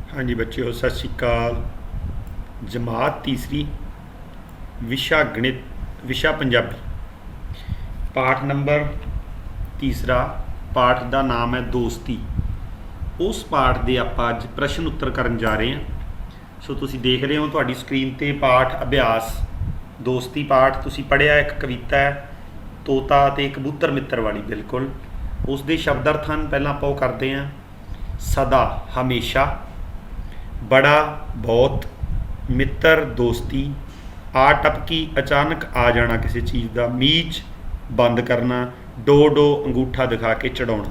हाँ जी बच्चों, सत श्री अकाल। जमात तीसरी, विशा गणित, विशा पंजाबी, पाठ नंबर तीसरा। पाठ का नाम है दोस्ती। उस पाठ के आप अज प्रश्न उत्तर करन जा रहे हैं। सो तुसी देख रहे हो तुहाडी स्क्रीन ते पाठ अभ्यास दोस्ती पाठ तुसी पढ़िया। एक कविता है तोता ते कबूतर मित्र वाली, बिल्कुल उस दे शब्दार्थ हैं। पहला आप वो करते हैं। सदा हमेशा, बड़ा बहुत, मित्र दोस्ती, आ टपकी अचानक आ जाना किसी चीज़ का, मीच बंद करना, डो डो अंगूठा दिखा के चढ़ाना।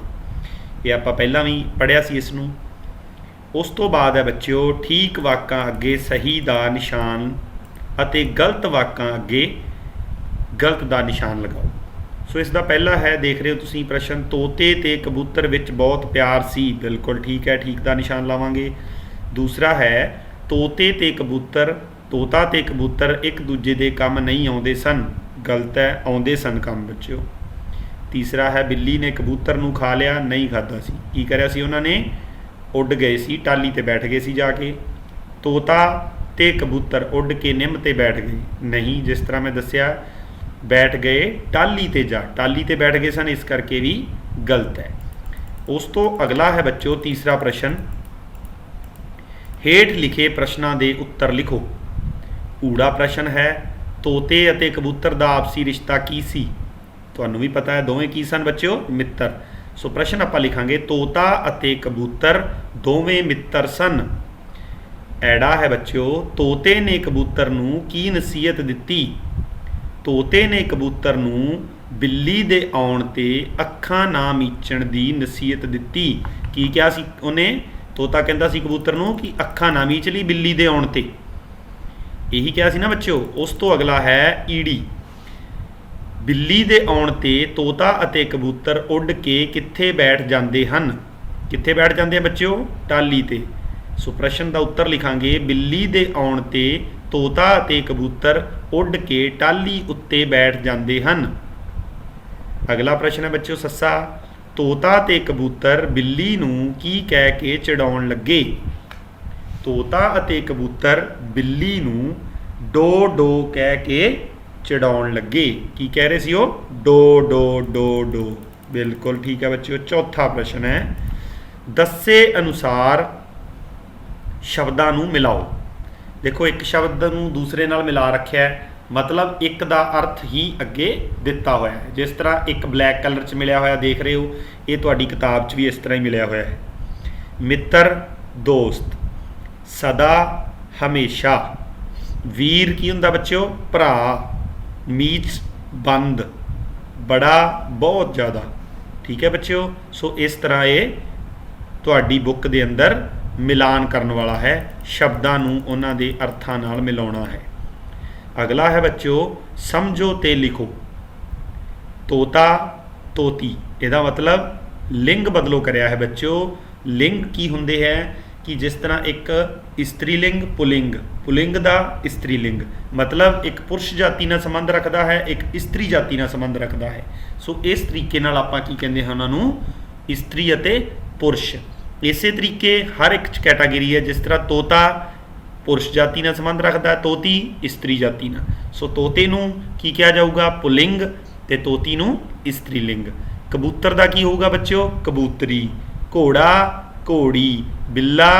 ये आप पहला भी पढ़िया सी इसनूं। उस तो बाद है बच्चों ठीक वाकां अगे सही का निशान अते गलत वाकां अगे गलत का निशान लगाओ। सो इसका पहला है, देख रहे हो तुसीं प्रश्न, तोते ते कबूतर विच बहुत प्यार सी। बिल्कुल ठीक है, ठीक का निशान लावांगे। दूसरा है तोते ते कबूतर, तोता ते कबूतर एक दूजे दे काम नहीं आउंदे सन। गलत है, आउंदे सन काम बच्चों। तीसरा है बिल्ली ने कबूतर नूं खा लिया, नहीं खादा सी। की करिया सी उन्होंने? उड़ गए सी, टाली ते बैठ गए सी जाके। तोता ते कबूतर उड़ के निंम ते बैठ गए, नहीं, जिस तरह मैं दस्या बैठ गए टाली ते जा, टाली ते बैठ गए सन, इस करके भी गलत है। उस तो अगला है बच्चों तीसरा प्रश्न, हेठ लिखे प्रश्नों के उत्तर लिखो। ऊड़ा प्रश्न है, तोते अते कबूतर का आपसी रिश्ता की सी? तुहानूं भी पता है दोवें की सन बच्चों? मित्र। सो प्रश्न आप लिखांगे, तोता अते कबूतर दोवें मित्र सन। ऐड़ा है बच्चों, तोते ने कबूतर नूं की नसीहत दिती? तोते ने कबूतर नूं बिल्ली दे आउण ते अखां ना मीचण दी नसीहत दिती। की क्या सी उन्हें? तोता कहता सी कबूतर नूं कि अखां ना मीच ली बिल्ली दे आउण ते, यही क्या सी ना बच्चों। उस तो अगला है ईड़ी, बिल्ली दे आउण ते तोता अते कबूतर उड़ के कित्थे बैठ जाते हैं? कित्थे बैठ जाते हैं बच्चों? टाली ते। सो प्रश्न का उत्तर लिखांगे, बिल्ली दे आउण ते तोता अते कबूतर उड़ के टाली उत्ते बैठ जाते हैं। अगला प्रश्न है बच्चों सस्सा, तोता ते कबूतर बिल्ली नूं की कह के चढ़ाउण लगे? तोता अते कबूतर बिल्ली नूं डो डो कह के चढ़ाउण लगे। की कह रहे सी वो? डो डो डो डो। बिल्कुल ठीक है बच्चों। चौथा प्रश्न है, दस्से अनुसार शब्दां नूं मिलाओ। देखो एक शब्द नूं दूसरे नाल मिला रखा है, मतलब एक का अर्थ ही अगे दिता होया है। जिस तरह एक ब्लैक कलर च मिलिया होया देख रहे हो, ये तुहाडी किताब च भी इस तरह ही मिलिया होया है। मित्र दोस्त, सदा हमेशा, वीर की हुंदा बच्चों? भरा, मीच बंद, बड़ा बहुत ज़्यादा। ठीक है बच्चों। सो इस तरह ये तुहाडी बुक दे अंदर मिलान करने वाला है, शब्दां नूं उन्हां दे अर्थां नाल मिलाउणा है। अगला है बच्चों समझो ते लिखो। तोता तोती, इहदा मतलब लिंग बदलो करया है बच्चों। लिंग की हुंदे है कि जिस तरह एक स्त्रीलिंग पुलिंग, पुलिंग का स्त्रीलिंग, मतलब एक पुरुष जाति नाल संबंध रखता है, एक स्त्री जाति नाल संबंध रखता है। सो इस तरीके नाल आपां की कहंदे हैं उन्हां नूं? स्त्री अते पुरुष। इसे तरीके हर एक कैटागरी है, जिस तरह तोता पुरुष जाति नाल संबंध रखता है, तोती स्त्री जाति नाल। सो तोते नूं की कहा जाऊगा? पुलिंग, ते तोती नूं स्त्रीलिंग। कबूतर का की होगा बच्चों? कबूतरी। घोड़ा घोड़ी, बिल्ला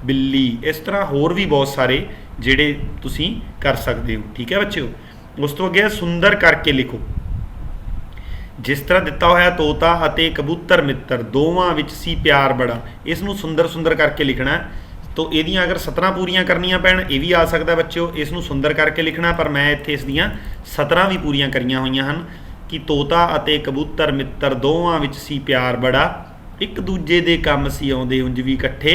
बिल्ली। इस तरह होर भी बहुत सारे जिहड़े तुसीं कर सकते हो। ठीक है बच्चों। उस तो अगे सुंदर करके लिखो। जिस तरह दिता होया, तोता अते कबूतर मित्र दोवां विच सी प्यार बड़ा, इसनूं सुंदर सुंदर करके लिखना है। तो इहदियां अगर सतरां पूरियां करनियां पैण, ये भी आ सकता बच्चों, इसनूं सुंदर करके लिखना, पर मैं इत्थे इसदियां सतरां भी पूरियां करियां होईयां हन कि तोता अते कबूतर मित्र दोवां विच सी प्यार बड़ा, एक दूजे दे काम सी आउंदे उंज भी इकट्ठे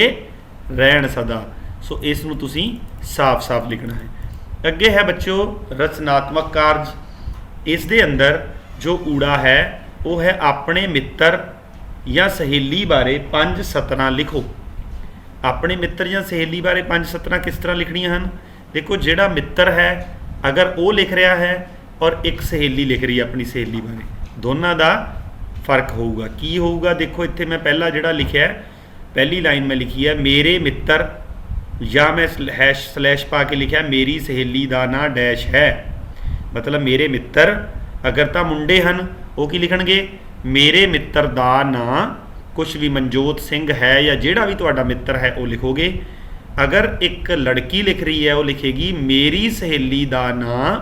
रहण सदा। सो इसनूं तुसीं साफ साफ लिखना है। अगे है बच्चों रचनात्मक कार्य। इस दे अंदर जो ऊड़ा है वो है अपने मित्र या सहेली बारे 5 सतरां लिखो। अपने मित्र या सहेली बारे 5 सतरां किस तरह लिखनियां हैं? देखो जिहड़ा मित्र है अगर वो लिख रहा है और एक सहेली लिख रही है अपनी सहेली बारे, दोनों का फर्क होगा। की होगा? देखो इत्थे मैं पहला जिहड़ा लिखिया, पहली लाइन में लिखी है, मेरे मित्र ਜਾਂ ਮੈਂ हैश स्लैश पा के लिखा मेरी सहेली का ਨਾਂ डैश है, मतलब मेरे मित्र। अगर तो मुंडे हैं वो की लिखणगे मेरे मित्र का ਨਾਂ कुछ भी मनजोत सिंह है या जिहड़ा भी तुहाडा मित्र है वो लिखोगे। अगर एक लड़की लिख रही है वो लिखेगी मेरी सहेली का ਨਾਂ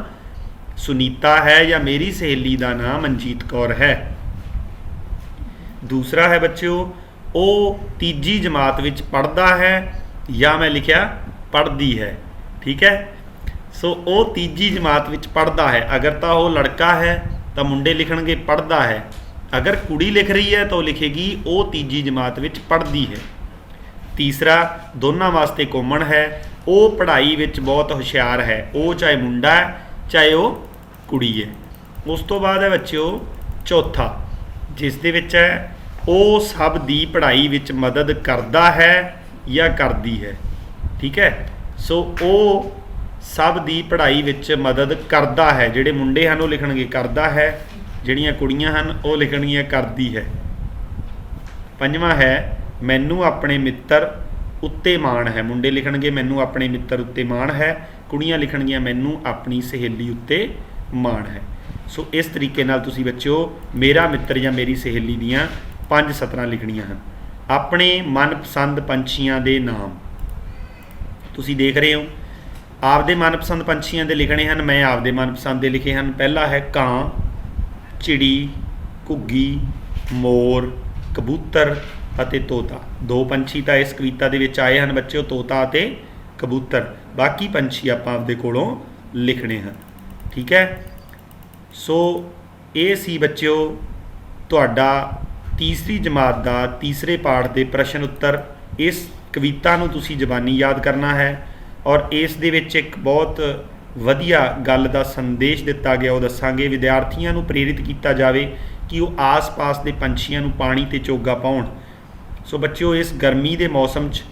सुनीता है या मेरी सहेली का ਨਾਂ मनजीत कौर है। दूसरा है बच्चों वो तीजी जमात विच पढ़ता है या मैं लिखा पढ़ती है, ठीक है। सो वो तीजी जमात विच पढ़ता है, अगर तो वो लड़का है तो मुंडे लिखणगे पढ़ता है, अगर कुड़ी लिख रही है तो लिखेगी वो तीजी जमात विच पढ़ती है। तीसरा दोनों वास्ते कॉमन है, वो पढ़ाई विच बहुत हुशियार है, वो चाहे मुंडा है चाहे वो कुड़ी है। उस तो बाद है बच्चों चौथा जिस दे विच है वो सब दी पढ़ाई विच मदद करता है या करती है, ठीक है। सो वो सब दी पढ़ाई विच मदद करता है, जिहड़े मुंडे हैं वो लिखणगे करता है, जिहड़ियां कुड़ियां हैं वो लिखणगियां करती है। पंजवां है मैनू अपने मित्र उत्ते माण है, मुंडे लिखणगे मैनू अपने मित्र उत्ते माण है, कुड़ियां लिखणगियां मैनू अपनी सहेली उत्ते माण है। सो इस तरीके नाल तुसीं बच्चों मेरा मित्र या मेरी सहेली दियां 5 सतरां लिखणियां हैं। अपने मनपसंद पंछियां दे नाम तुसीं देख रहे हो, आपदे मनपसंद पंछियां दे लिखणे हैं, मैं आपदे मनपसंद दे लिखे हैं। पहला है कां, चिड़ी, घुग्गी, मोर, कबूतर ਅਤੇ तोता। 2 पंछी तो इस कविता ਦੇ ਵਿੱਚ ਆਏ ਹਨ ਬੱਚਿਓ, ਤੋਤਾ ਅਤੇ ਕਬੂਤਰ। ਬਾਕੀ ਪੰਛੀ ਆਪਾਂ ਆਪਦੇ ਕੋਲੋਂ ਲਿਖਣੇ ਹਨ, ਠੀਕ ਹੈ। ਸੋ ਇਹ ਸੀ ਬੱਚਿਓ ਤੁਹਾਡਾ ਤੀਸਰੀ ਜਮਾਤ ਦਾ ਤੀਸਰੇ ਪਾਠ ਦੇ ਪ੍ਰਸ਼ਨ ਉੱਤਰ। ਇਸ ਕਵਿਤਾ ਨੂੰ ਤੁਸੀਂ ਜ਼ਬਾਨੀ ਯਾਦ ਕਰਨਾ ਹੈ ਔਰ ਇਸ ਦੇ ਵਿੱਚ ਇੱਕ ਬਹੁਤ ਵਧੀਆ ਗੱਲ ਦਾ ਸੰਦੇਸ਼ ਦਿੱਤਾ ਗਿਆ, ਉਹ ਦੱਸਾਂਗੇ। ਵਿਦਿਆਰਥੀਆਂ ਨੂੰ ਪ੍ਰੇਰਿਤ ਕੀਤਾ ਜਾਵੇ ਕਿ ਉਹ ਆਸ-ਪਾਸ ਦੇ ਪੰਛੀਆਂ ਨੂੰ ਪਾਣੀ ਤੇ ਚੋਗਾ ਪਾਉਣ। ਸੋ ਬੱਚਿਓ ਇਸ ਗਰਮੀ ਦੇ ਮੌਸਮ 'ਚ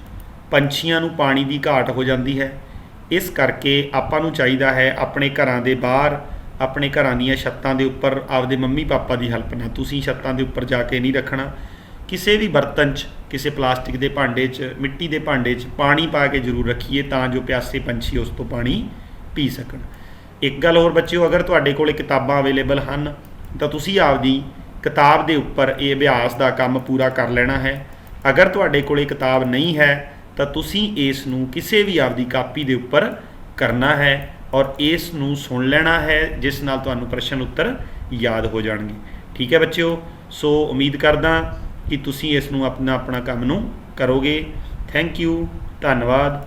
ਪੰਛੀਆਂ ਨੂੰ ਪਾਣੀ ਦੀ ਘਾਟ ਹੋ ਜਾਂਦੀ ਹੈ, ਇਸ ਕਰਕੇ ਆਪਾਂ ਨੂੰ ਚਾਹੀਦਾ ਹੈ ਆਪਣੇ ਘਰਾਂ ਦੇ ਬਾਹਰ, ਆਪਣੇ ਘਰਾਂ ਦੀਆਂ ਛੱਤਾਂ ਦੇ ਉੱਪਰ ਆਪਦੇ ਮੰਮੀ ਪਾਪਾ ਦੀ ਹੈਲਪ ਨਾਲ, ਤੁਸੀਂ ਛੱਤਾਂ ਦੇ ਉੱਪਰ ਜਾ ਕੇ ਨਹੀਂ ਰੱਖਣਾ, ਕਿਸੇ ਵੀ ਬਰਤਨ 'ਚ, ਕਿਸੇ ਪਲਾਸਟਿਕ ਦੇ ਭਾਂਡੇ 'ਚ, ਮਿੱਟੀ ਦੇ ਭਾਂਡੇ 'ਚ ਪਾਣੀ ਪਾ ਕੇ ਜ਼ਰੂਰ ਰੱਖੀਏ ਤਾਂ ਜੋ ਪਿਆਸੇ ਪੰਛੀ ਉਸ ਤੋਂ ਪਾਣੀ ਪੀ ਸਕਣ। ਇੱਕ ਗੱਲ ਹੋਰ ਬੱਚਿਓ, ਅਗਰ ਤੁਹਾਡੇ ਕੋਲ ਕਿਤਾਬਾਂ ਅਵੇਲੇਬਲ ਹਨ ਤਾਂ ਤੁਸੀਂ ਆਪਦੀ ਕਿਤਾਬ ਦੇ ਉੱਪਰ ਇਹ ਅਭਿਆਸ ਦਾ ਕੰਮ ਪੂਰਾ ਕਰ ਲੈਣਾ ਹੈ। ਅਗਰ ਤੁਹਾਡੇ ਕੋਲ ਕਿਤਾਬ ਨਹੀਂ ਹੈ ਤਾਂ ਤੁਸੀਂ ਇਸ ਨੂੰ ਕਿਸੇ ਵੀ ਆਪਦੀ ਕਾਪੀ ਦੇ ਉੱਪਰ ਕਰਨਾ ਹੈ ਔਰ ਇਸ ਨੂੰ ਸੁਣ ਲੈਣਾ ਹੈ, ਜਿਸ ਨਾਲ ਤੁਹਾਨੂੰ ਪ੍ਰਸ਼ਨ ਉੱਤਰ ਯਾਦ ਹੋ ਜਾਣਗੇ, ਠੀਕ ਹੈ ਬੱਚਿਓ। ਸੋ ਉਮੀਦ ਕਰਦਾ ਕਿ ਤੁਸੀਂ ਇਸ ਨੂੰ ਆਪਣਾ ਕੰਮ ਨੂੰ ਕਰੋਗੇ। ਥੈਂਕ ਯੂ, ਧੰਨਵਾਦ।